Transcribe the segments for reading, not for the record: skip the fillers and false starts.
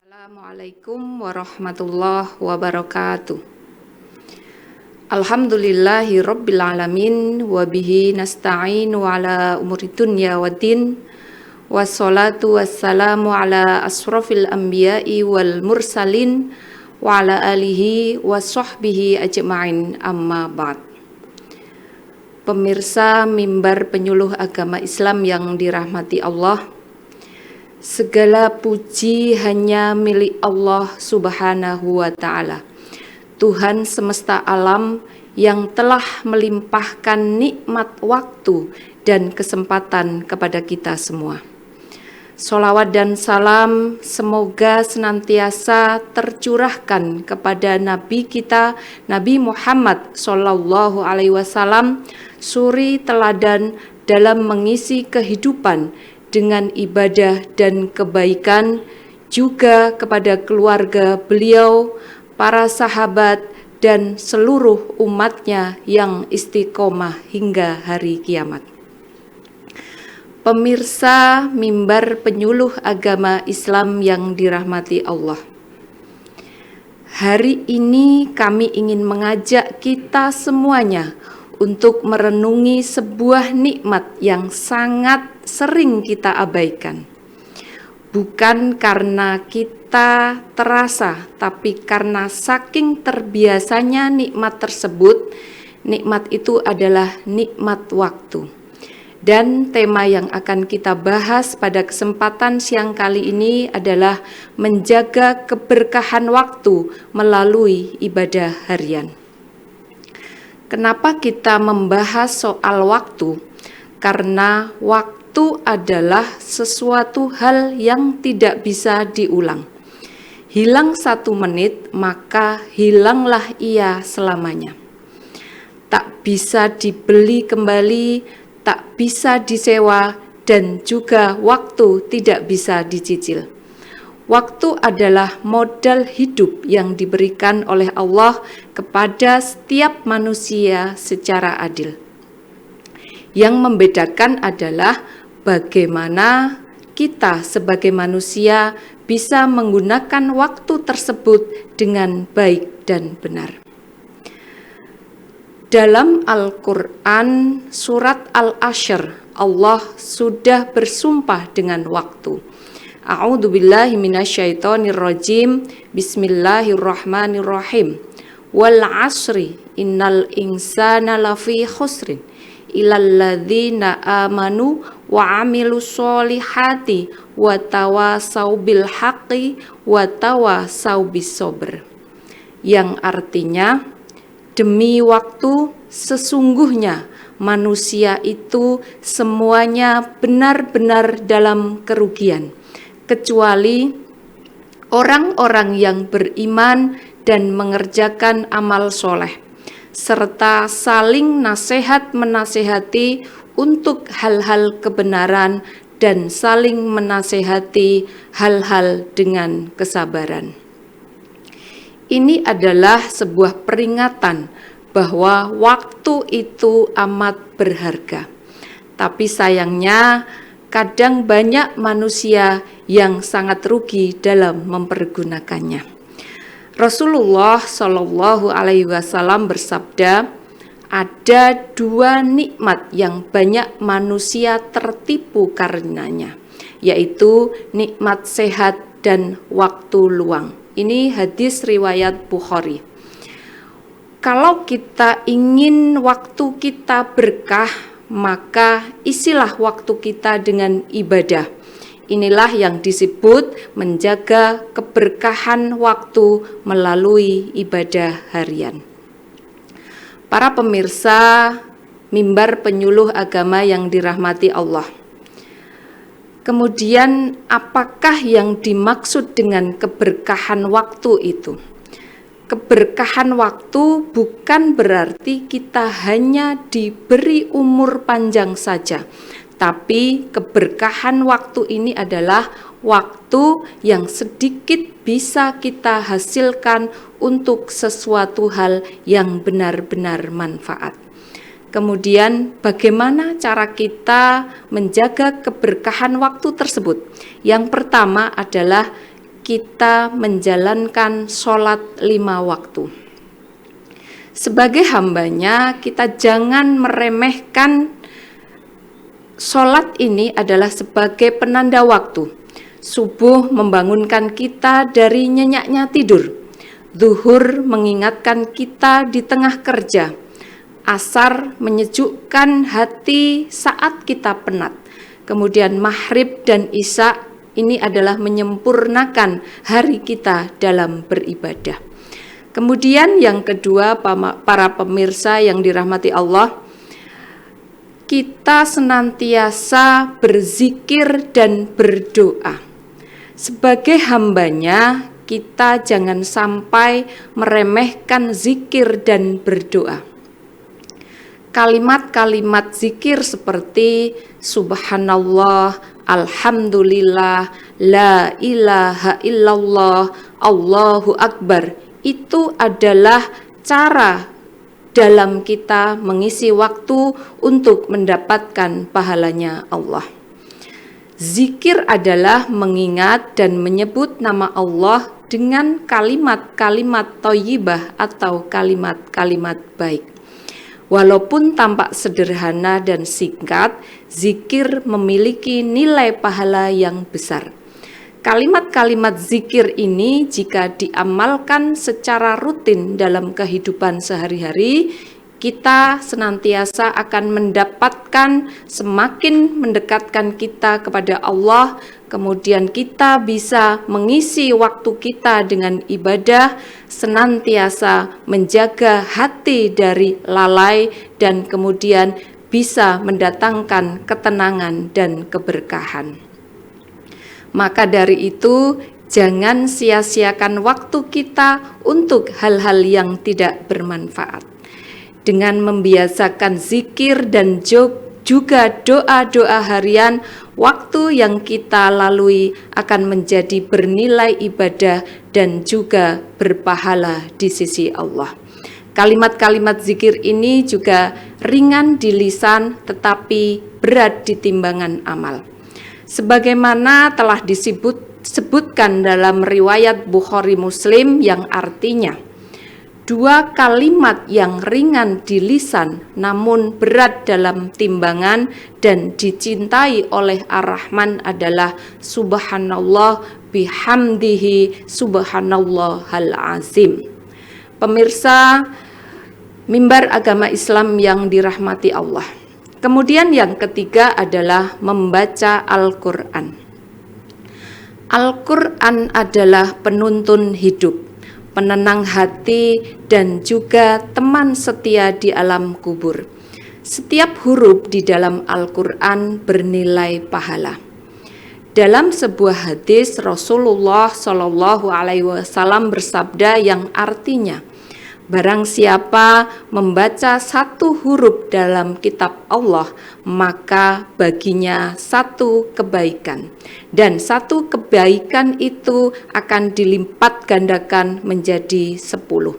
Assalamualaikum warahmatullahi wabarakatuh. Alhamdulillahi rabbil alamin wa bihi nasta'inu ala umuri dunya waddin. Wassalatu wassalamu ala asrafil anbiya'i wal mursalin wa ala alihi wa sahbihi ajma'in, amma ba'd. Pemirsa mimbar penyuluh agama Islam yang dirahmati Allah, segala puji hanya milik Allah Subhanahu wa Ta'ala, Tuhan semesta alam yang telah melimpahkan nikmat waktu dan kesempatan kepada kita semua. Sholawat dan salam semoga senantiasa tercurahkan kepada Nabi kita, Nabi Muhammad Sallallahu Alaihi Wasallam, suri teladan dalam mengisi kehidupan dengan ibadah dan kebaikan, juga kepada keluarga beliau, para sahabat, dan seluruh umatnya yang istiqomah hingga hari kiamat. Pemirsa mimbar penyuluh agama Islam yang dirahmati Allah, hari ini kami ingin mengajak kita semuanya untuk merenungi sebuah nikmat yang sangat sering kita abaikan. Bukan karena kita terasa, tapi karena saking terbiasanya nikmat tersebut. Nikmat itu adalah nikmat waktu. Dan tema yang akan kita bahas pada kesempatan siang kali ini adalah menjaga keberkahan waktu melalui ibadah harian. Kenapa kita membahas soal waktu? Karena waktu adalah sesuatu hal yang tidak bisa diulang. Hilang 1 menit, maka hilanglah ia selamanya. Tak bisa dibeli kembali, tak bisa disewa, dan juga waktu tidak bisa dicicil. Waktu adalah modal hidup yang diberikan oleh Allah kepada setiap manusia secara adil. Yang membedakan adalah bagaimana kita sebagai manusia bisa menggunakan waktu tersebut dengan baik dan benar. Dalam Al-Quran surat Al-Ashr, Allah sudah bersumpah dengan waktu. A'udzu billahi minasyaitonir rajim. Bismillahirrahmanirrahim. Wal 'asri innal insana lafi khusrin illal ladzina amanu wa 'amilus sholihati wa tawasau bil haqqi wa tawasau bis sabr. Yang artinya, demi waktu sesungguhnya manusia itu semuanya benar-benar dalam kerugian, kecuali orang-orang yang beriman dan mengerjakan amal soleh, serta saling nasihat-menasehati untuk hal-hal kebenaran dan saling menasehati hal-hal dengan kesabaran. Ini adalah sebuah peringatan bahwa waktu itu amat berharga. Tapi sayangnya kadang banyak manusia yang sangat rugi dalam mempergunakannya. Rasulullah Shallallahu Alaihi Wasallam bersabda, ada 2 nikmat yang banyak manusia tertipu karenanya, yaitu nikmat sehat dan waktu luang. Ini hadis riwayat Bukhari. Kalau kita ingin waktu kita berkah, maka isilah waktu kita dengan ibadah. Inilah yang disebut menjaga keberkahan waktu melalui ibadah harian. Para pemirsa mimbar penyuluh agama yang dirahmati Allah, kemudian apakah yang dimaksud dengan keberkahan waktu itu? Keberkahan waktu bukan berarti kita hanya diberi umur panjang saja, tapi keberkahan waktu ini adalah waktu yang sedikit bisa kita hasilkan untuk sesuatu hal yang benar-benar manfaat. Kemudian bagaimana cara kita menjaga keberkahan waktu tersebut? Yang pertama adalah kita menjalankan sholat 5 waktu. Sebagai hambanya, kita jangan meremehkan sholat ini adalah sebagai penanda waktu. Subuh membangunkan kita dari nyenyaknya tidur. Zuhur mengingatkan kita di tengah kerja. Asar menyejukkan hati saat kita penat. Kemudian maghrib dan isya ini adalah menyempurnakan hari kita dalam beribadah. Kemudian yang kedua, para pemirsa yang dirahmati Allah, kita senantiasa berzikir dan berdoa. Sebagai hambanya, kita jangan sampai meremehkan zikir dan berdoa. Kalimat-kalimat zikir seperti subhanallah, alhamdulillah, la ilaha illallah, Allahu akbar, itu adalah cara dalam kita mengisi waktu untuk mendapatkan pahalanya Allah. Zikir adalah mengingat dan menyebut nama Allah dengan kalimat-kalimat thayyibah atau kalimat-kalimat baik. Walaupun tampak sederhana dan singkat, zikir memiliki nilai pahala yang besar. Kalimat-kalimat zikir ini jika diamalkan secara rutin dalam kehidupan sehari-hari, kita senantiasa akan mendapatkan semakin mendekatkan kita kepada Allah, kemudian kita bisa mengisi waktu kita dengan ibadah, senantiasa menjaga hati dari lalai, dan kemudian bisa mendatangkan ketenangan dan keberkahan. Maka dari itu, jangan sia-siakan waktu kita untuk hal-hal yang tidak bermanfaat. Dengan membiasakan zikir dan juga doa-doa harian, waktu yang kita lalui akan menjadi bernilai ibadah dan juga berpahala di sisi Allah. Kalimat-kalimat zikir ini juga ringan di lisan tetapi berat di timbangan amal. Sebagaimana telah disebutkan dalam riwayat Bukhari Muslim yang artinya, 2 kalimat yang ringan di lisan namun berat dalam timbangan dan dicintai oleh Ar-Rahman adalah subhanallah bihamdihi subhanallahal azim. Pemirsa mimbar agama Islam yang dirahmati Allah. Kemudian yang ketiga adalah membaca Al-Quran. Al-Quran adalah penuntun hidup, penenang hati, dan juga teman setia di alam kubur. Setiap huruf di dalam Al-Quran bernilai pahala. Dalam sebuah hadis, Rasulullah SAW bersabda yang artinya, barang siapa membaca 1 huruf dalam kitab Allah, maka baginya 1 kebaikan. Dan 1 kebaikan itu akan dilipat gandakan menjadi 10.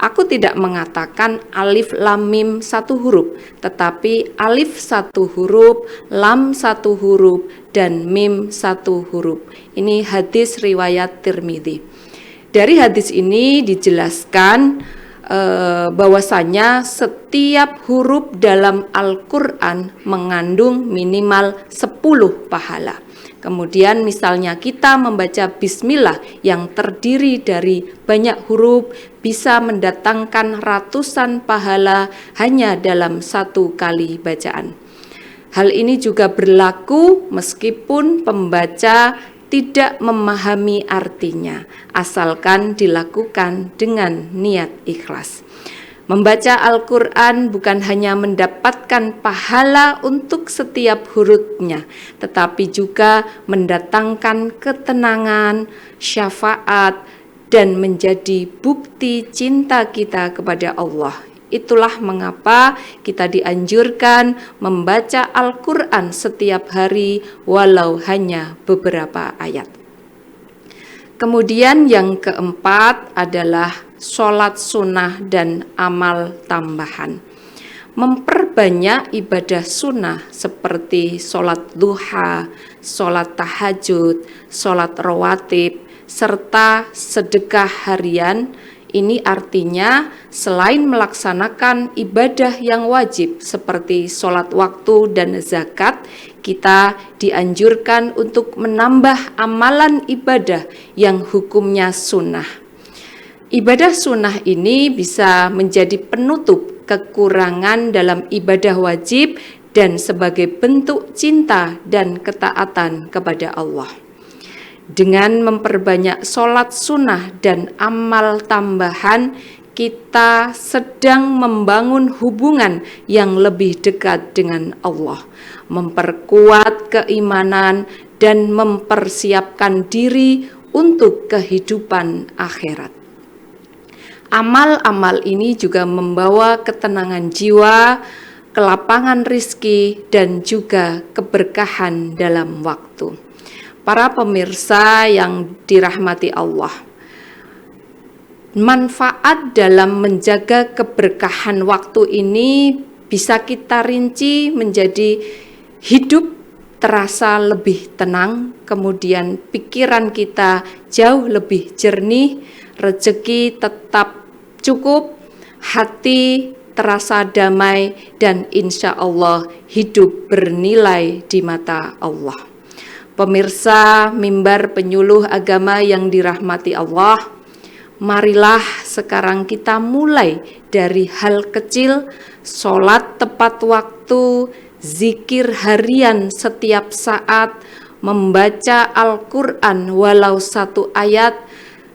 Aku tidak mengatakan alif lam mim 1 huruf, tetapi alif 1 huruf, lam 1 huruf, dan mim 1 huruf. Ini hadis riwayat Tirmidzi. Dari hadis ini dijelaskan bahwasanya setiap huruf dalam Al-Quran mengandung minimal 10 pahala. Kemudian misalnya kita membaca bismillah yang terdiri dari banyak huruf bisa mendatangkan ratusan pahala hanya dalam 1 kali bacaan. Hal ini juga berlaku meskipun pembaca tidak memahami artinya, asalkan dilakukan dengan niat ikhlas. Membaca Al-Quran bukan hanya mendapatkan pahala untuk setiap hurufnya, tetapi juga mendatangkan ketenangan, syafaat, dan menjadi bukti cinta kita kepada Allah. Itulah mengapa kita dianjurkan membaca Al-Quran setiap hari walau hanya beberapa ayat. Kemudian yang keempat adalah sholat sunnah dan amal tambahan. Memperbanyak ibadah sunnah seperti sholat duha, sholat tahajud, sholat rawatib, serta sedekah harian. Ini artinya selain melaksanakan ibadah yang wajib seperti sholat waktu dan zakat, kita dianjurkan untuk menambah amalan ibadah yang hukumnya sunnah. Ibadah sunnah ini bisa menjadi penutup kekurangan dalam ibadah wajib dan sebagai bentuk cinta dan ketaatan kepada Allah. Dengan memperbanyak sholat sunnah dan amal tambahan, kita sedang membangun hubungan yang lebih dekat dengan Allah, memperkuat keimanan dan mempersiapkan diri untuk kehidupan akhirat. Amal-amal ini juga membawa ketenangan jiwa, kelapangan rizki, dan juga keberkahan dalam waktu. Para pemirsa yang dirahmati Allah, manfaat dalam menjaga keberkahan waktu ini bisa kita rinci menjadi hidup terasa lebih tenang, kemudian pikiran kita jauh lebih jernih, rezeki tetap cukup, hati terasa damai, dan insya Allah hidup bernilai di mata Allah. Pemirsa mimbar penyuluh agama yang dirahmati Allah, marilah sekarang kita mulai dari hal kecil, sholat tepat waktu, zikir harian setiap saat, membaca Al-Quran walau 1 ayat,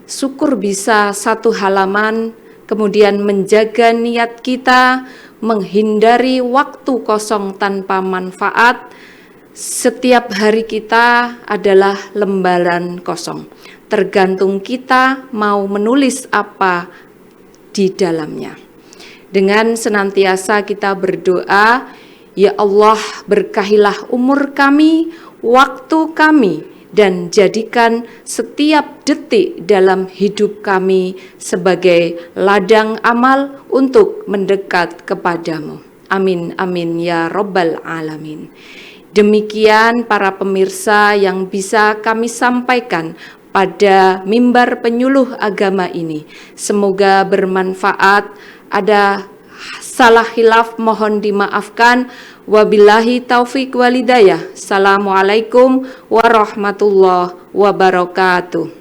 syukur bisa 1 halaman, kemudian menjaga niat kita, menghindari waktu kosong tanpa manfaat. Setiap hari kita adalah lembaran kosong. Tergantung kita mau menulis apa di dalamnya. Dengan senantiasa kita berdoa, ya Allah, berkahilah umur kami, waktu kami, dan jadikan setiap detik dalam hidup kami sebagai ladang amal untuk mendekat kepadamu. Amin, amin, ya Rabbal Alamin. Demikian para pemirsa yang bisa kami sampaikan pada mimbar penyuluh agama ini. Semoga bermanfaat. Ada salah khilaf mohon dimaafkan. Wabillahi taufik walidayah. Assalamualaikum warahmatullahi wabarakatuh.